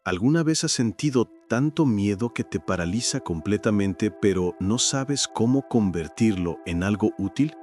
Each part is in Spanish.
¿Alguna vez has sentido tanto miedo que te paraliza completamente, pero no sabes cómo convertirlo en algo útil?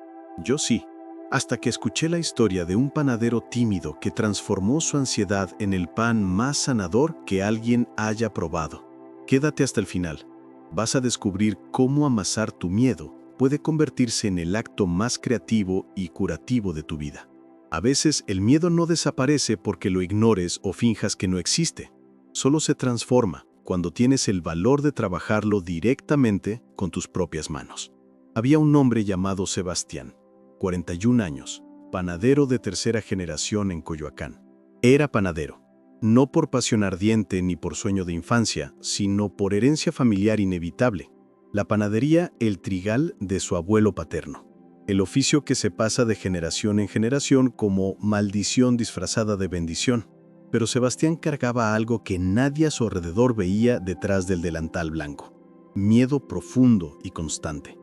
Yo sí, hasta que escuché la historia de un panadero tímido que transformó su ansiedad en el pan más sanador que alguien haya probado. Quédate hasta el final. Vas a descubrir cómo amasar tu miedo puede convertirse en el acto más creativo y curativo de tu vida. A veces el miedo no desaparece porque lo ignores o finjas que no existe. Solo se transforma cuando tienes el valor de trabajarlo directamente con tus propias manos. Había un hombre llamado Sebastián, 41 años, panadero de tercera generación en Coyoacán. Era panadero, no por pasión ardiente ni por sueño de infancia, sino por herencia familiar inevitable. La panadería, el trigal de su abuelo paterno. El oficio que se pasa de generación en generación como maldición disfrazada de bendición. Pero Sebastián cargaba algo que nadie a su alrededor veía detrás del delantal blanco. Miedo profundo y constante.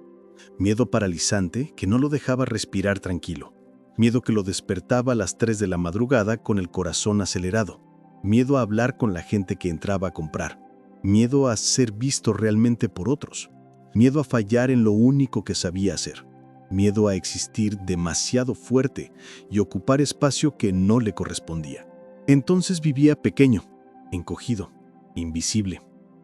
Miedo paralizante que no lo dejaba respirar tranquilo. Miedo que lo despertaba a las 3 de la madrugada con el corazón acelerado. Miedo a hablar con la gente que entraba a comprar. Miedo a ser visto realmente por otros. Miedo a fallar en lo único que sabía hacer. Miedo a existir demasiado fuerte y ocupar espacio que no le correspondía. Entonces vivía pequeño, encogido, invisible.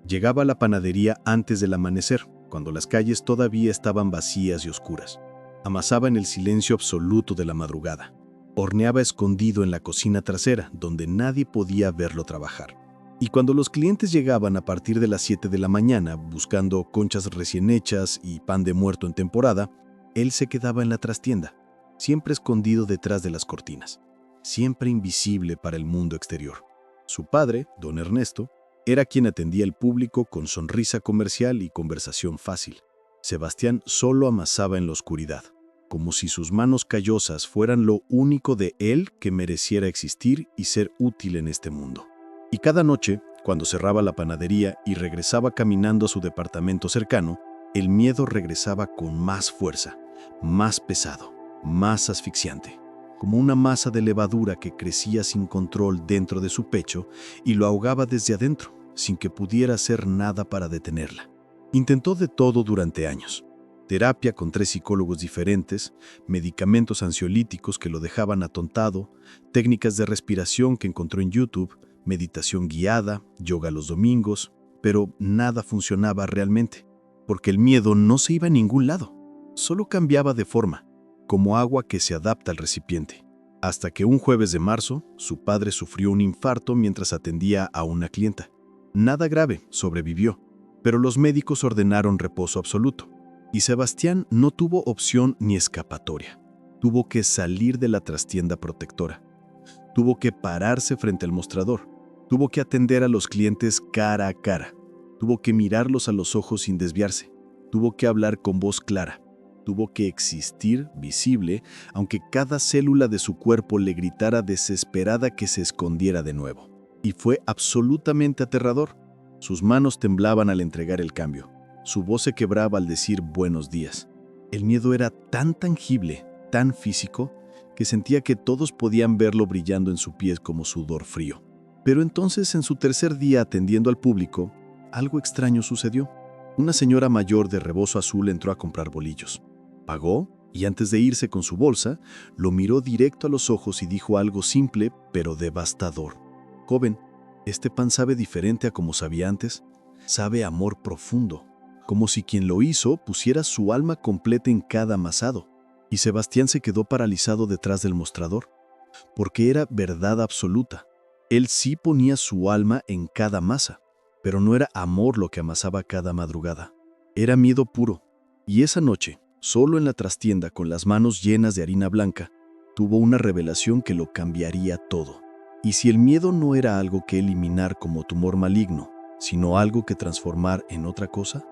Llegaba a la panadería antes del amanecer, cuando las calles todavía estaban vacías y oscuras. Amasaba en el silencio absoluto de la madrugada. Horneaba escondido en la cocina trasera, donde nadie podía verlo trabajar. Y cuando los clientes llegaban a partir de las 7 de la mañana buscando conchas recién hechas y pan de muerto en temporada, él se quedaba en la trastienda, siempre escondido detrás de las cortinas. Siempre invisible para el mundo exterior. Su padre, don Ernesto, era quien atendía al público con sonrisa comercial y conversación fácil. Sebastián solo amasaba en la oscuridad, como si sus manos callosas fueran lo único de él que mereciera existir y ser útil en este mundo. Y cada noche, cuando cerraba la panadería y regresaba caminando a su departamento cercano, el miedo regresaba con más fuerza, más pesado, más asfixiante. Como una masa de levadura que crecía sin control dentro de su pecho y lo ahogaba desde adentro, sin que pudiera hacer nada para detenerla. Intentó de todo durante años. Terapia con 3 psicólogos diferentes, medicamentos ansiolíticos que lo dejaban atontado, técnicas de respiración que encontró en YouTube, meditación guiada, yoga los domingos, pero nada funcionaba realmente, porque el miedo no se iba a ningún lado, solo cambiaba de forma, como agua que se adapta al recipiente. Hasta que un jueves de marzo, su padre sufrió un infarto mientras atendía a una clienta. Nada grave, sobrevivió, pero los médicos ordenaron reposo absoluto. Y Sebastián no tuvo opción ni escapatoria. Tuvo que salir de la trastienda protectora. Tuvo que pararse frente al mostrador. Tuvo que atender a los clientes cara a cara. Tuvo que mirarlos a los ojos sin desviarse. Tuvo que hablar con voz clara. Tuvo que existir visible, aunque cada célula de su cuerpo le gritara desesperada que se escondiera de nuevo. Y fue absolutamente aterrador. Sus manos temblaban al entregar el cambio. Su voz se quebraba al decir buenos días. El miedo era tan tangible, tan físico, que sentía que todos podían verlo brillando en su piel como sudor frío. Pero entonces, en su tercer día atendiendo al público, algo extraño sucedió. Una señora mayor de rebozo azul entró a comprar bolillos. Pagó y antes de irse con su bolsa, lo miró directo a los ojos y dijo algo simple pero devastador. Joven, este pan sabe diferente a como sabía antes. Sabe a amor profundo, como si quien lo hizo pusiera su alma completa en cada amasado. Y Sebastián se quedó paralizado detrás del mostrador, porque era verdad absoluta. Él sí ponía su alma en cada masa, pero no era amor lo que amasaba cada madrugada. Era miedo puro. Y esa noche, solo en la trastienda con las manos llenas de harina blanca, tuvo una revelación que lo cambiaría todo. Y si el miedo no era algo que eliminar como tumor maligno, sino algo que transformar en otra cosa,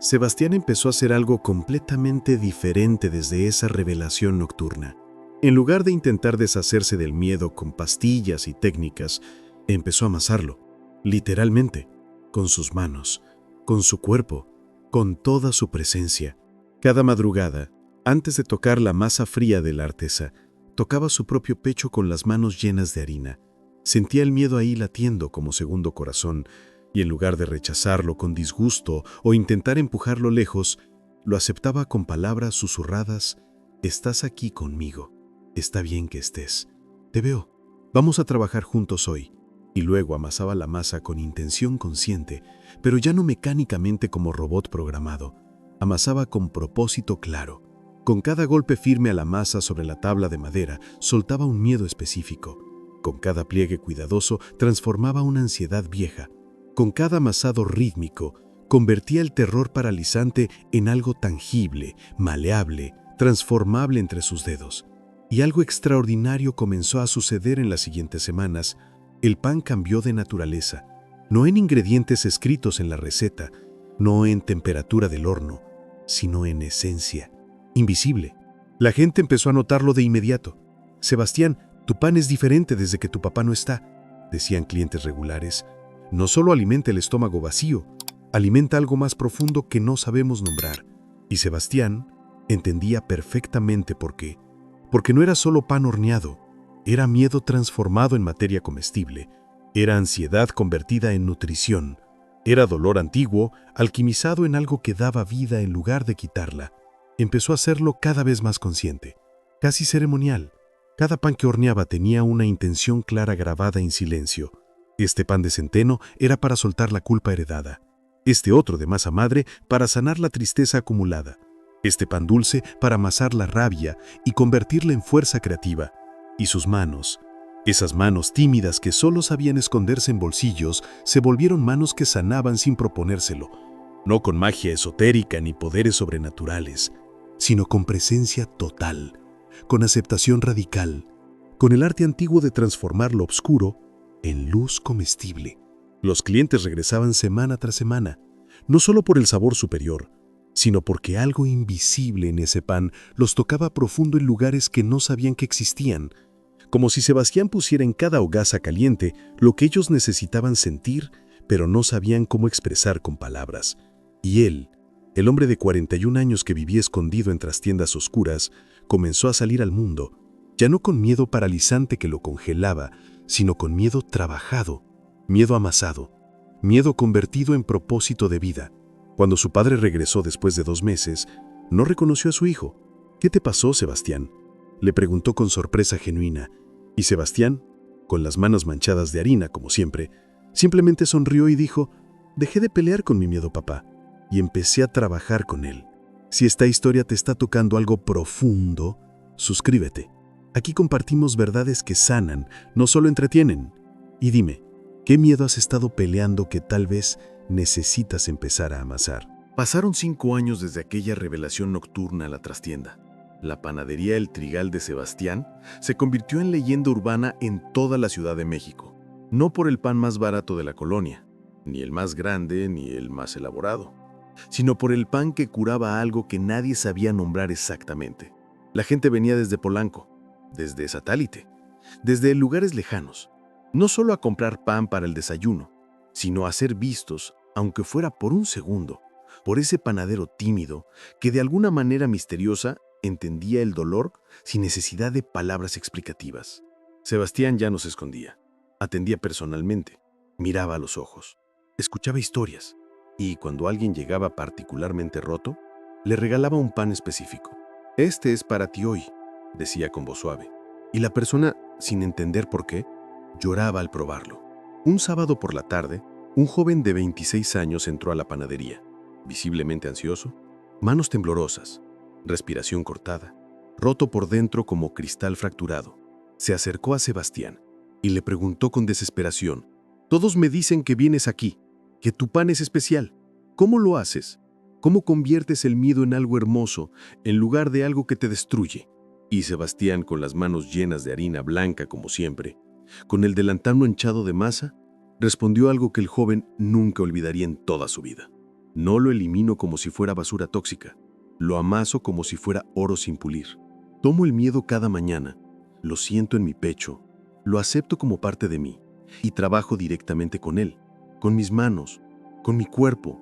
Sebastián empezó a hacer algo completamente diferente desde esa revelación nocturna. En lugar de intentar deshacerse del miedo con pastillas y técnicas, empezó a amasarlo, literalmente, con sus manos, con su cuerpo, con toda su presencia. Cada madrugada, antes de tocar la masa fría de la artesa, tocaba su propio pecho con las manos llenas de harina. Sentía el miedo ahí latiendo como segundo corazón, y en lugar de rechazarlo con disgusto o intentar empujarlo lejos, lo aceptaba con palabras susurradas: «Estás aquí conmigo. Está bien que estés. Te veo. Vamos a trabajar juntos hoy». Y luego amasaba la masa con intención consciente, pero ya no mecánicamente como robot programado. Amasaba con propósito claro. Con cada golpe firme a la masa sobre la tabla de madera, soltaba un miedo específico. Con cada pliegue cuidadoso, transformaba una ansiedad vieja. Con cada amasado rítmico, convertía el terror paralizante en algo tangible, maleable, transformable entre sus dedos. Y algo extraordinario comenzó a suceder en las siguientes semanas. El pan cambió de naturaleza, no en ingredientes escritos en la receta, no en temperatura del horno, sino en esencia, invisible. La gente empezó a notarlo de inmediato. «Sebastián, tu pan es diferente desde que tu papá no está», decían clientes regulares. «No solo alimenta el estómago vacío, alimenta algo más profundo que no sabemos nombrar». Y Sebastián entendía perfectamente por qué. Porque no era solo pan horneado, era miedo transformado en materia comestible, era ansiedad convertida en nutrición, era dolor antiguo alquimizado en algo que daba vida en lugar de quitarla. Empezó a hacerlo cada vez más consciente, casi ceremonial. Cada pan que horneaba tenía una intención clara grabada en silencio. Este pan de centeno era para soltar la culpa heredada. Este otro de masa madre para sanar la tristeza acumulada. Este pan dulce para amasar la rabia y convertirla en fuerza creativa. Y sus manos, esas manos tímidas que solo sabían esconderse en bolsillos, se volvieron manos que sanaban sin proponérselo. No con magia esotérica ni poderes sobrenaturales, sino con presencia total, con aceptación radical, con el arte antiguo de transformar lo oscuro en luz comestible. Los clientes regresaban semana tras semana, no solo por el sabor superior, sino porque algo invisible en ese pan los tocaba profundo en lugares que no sabían que existían, como si Sebastián pusiera en cada hogaza caliente lo que ellos necesitaban sentir, pero no sabían cómo expresar con palabras. Y él, el hombre de 41 años que vivía escondido en trastiendas oscuras, comenzó a salir al mundo, ya no con miedo paralizante que lo congelaba, sino con miedo trabajado, miedo amasado, miedo convertido en propósito de vida. Cuando su padre regresó después de 2 meses, no reconoció a su hijo. «¿Qué te pasó, Sebastián?», le preguntó con sorpresa genuina. Y Sebastián, con las manos manchadas de harina como siempre, simplemente sonrió y dijo: «Dejé de pelear con mi miedo, papá, y empecé a trabajar con él». Si esta historia te está tocando algo profundo, suscríbete. Aquí compartimos verdades que sanan, no solo entretienen. Y dime, ¿qué miedo has estado peleando que tal vez necesitas empezar a amasar? Pasaron 5 años desde aquella revelación nocturna a la trastienda. La panadería El Trigal de Sebastián se convirtió en leyenda urbana en toda la Ciudad de México. No por el pan más barato de la colonia, ni el más grande, ni el más elaborado, sino por el pan que curaba algo que nadie sabía nombrar exactamente. La gente venía desde Polanco, desde Satélite, desde lugares lejanos, no solo a comprar pan para el desayuno, sino a ser vistos, aunque fuera por un segundo, por ese panadero tímido que de alguna manera misteriosa entendía el dolor sin necesidad de palabras explicativas. Sebastián ya no se escondía, atendía personalmente, miraba a los ojos, escuchaba historias y cuando alguien llegaba particularmente roto, le regalaba un pan específico. «Este es para ti hoy», decía con voz suave, y la persona, sin entender por qué, lloraba al probarlo. Un sábado por la tarde, un joven de 26 años entró a la panadería, visiblemente ansioso, manos temblorosas, respiración cortada, roto por dentro como cristal fracturado. Se acercó a Sebastián y le preguntó con desesperación: «Todos me dicen que vienes aquí, que tu pan es especial. ¿Cómo lo haces? ¿Cómo conviertes el miedo en algo hermoso en lugar de algo que te destruye?» Y Sebastián, con las manos llenas de harina blanca como siempre, con el delantal manchado de masa, respondió algo que el joven nunca olvidaría en toda su vida. «No lo elimino como si fuera basura tóxica. Lo amaso como si fuera oro sin pulir. Tomo el miedo cada mañana, lo siento en mi pecho, lo acepto como parte de mí y trabajo directamente con él, con mis manos, con mi cuerpo,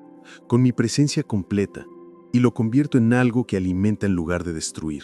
con mi presencia completa, y lo convierto en algo que alimenta en lugar de destruir.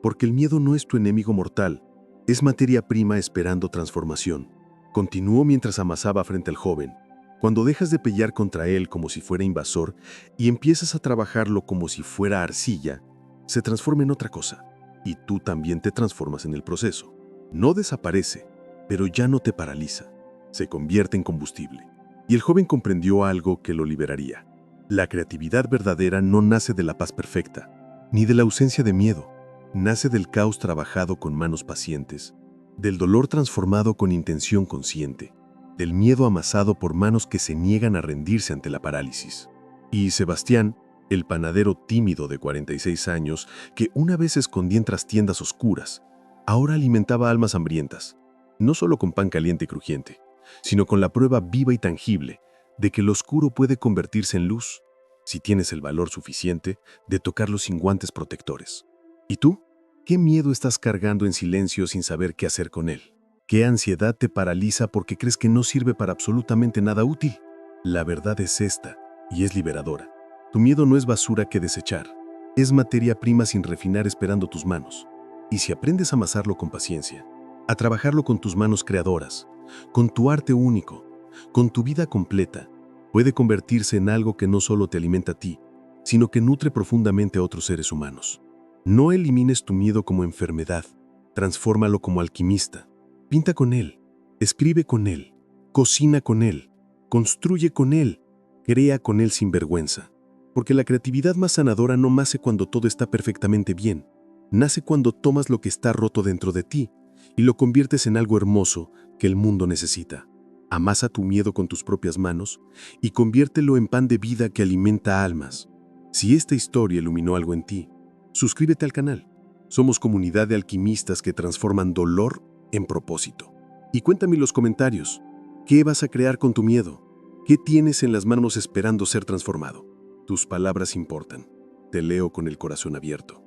Porque el miedo no es tu enemigo mortal, es materia prima esperando transformación. Continuó mientras amasaba frente al joven. Cuando dejas de pelear contra él como si fuera invasor y empiezas a trabajarlo como si fuera arcilla, se transforma en otra cosa. Y tú también te transformas en el proceso. No desaparece, pero ya no te paraliza. Se convierte en combustible. Y el joven comprendió algo que lo liberaría. La creatividad verdadera no nace de la paz perfecta, ni de la ausencia de miedo. Nace del caos trabajado con manos pacientes, del dolor transformado con intención consciente, del miedo amasado por manos que se niegan a rendirse ante la parálisis. Y Sebastián, el panadero tímido de 46 años, que una vez escondía en trastiendas oscuras, ahora alimentaba almas hambrientas, no solo con pan caliente y crujiente, sino con la prueba viva y tangible de que lo oscuro puede convertirse en luz si tienes el valor suficiente de tocarlo sin guantes protectores. ¿Y tú? ¿Qué miedo estás cargando en silencio sin saber qué hacer con él? ¿Qué ansiedad te paraliza porque crees que no sirve para absolutamente nada útil? La verdad es esta, y es liberadora. Tu miedo no es basura que desechar, es materia prima sin refinar esperando tus manos. Y si aprendes a amasarlo con paciencia, a trabajarlo con tus manos creadoras, con tu arte único, con tu vida completa, puede convertirse en algo que no solo te alimenta a ti, sino que nutre profundamente a otros seres humanos. No elimines tu miedo como enfermedad, transfórmalo como alquimista. Pinta con él, escribe con él, cocina con él, construye con él, crea con él sin vergüenza. Porque la creatividad más sanadora no nace cuando todo está perfectamente bien, nace cuando tomas lo que está roto dentro de ti y lo conviertes en algo hermoso que el mundo necesita. Amasa tu miedo con tus propias manos y conviértelo en pan de vida que alimenta almas. Si esta historia iluminó algo en ti, suscríbete al canal. Somos comunidad de alquimistas que transforman dolor en propósito. Y cuéntame en los comentarios, ¿qué vas a crear con tu miedo? ¿Qué tienes en las manos esperando ser transformado? Tus palabras importan. Te leo con el corazón abierto.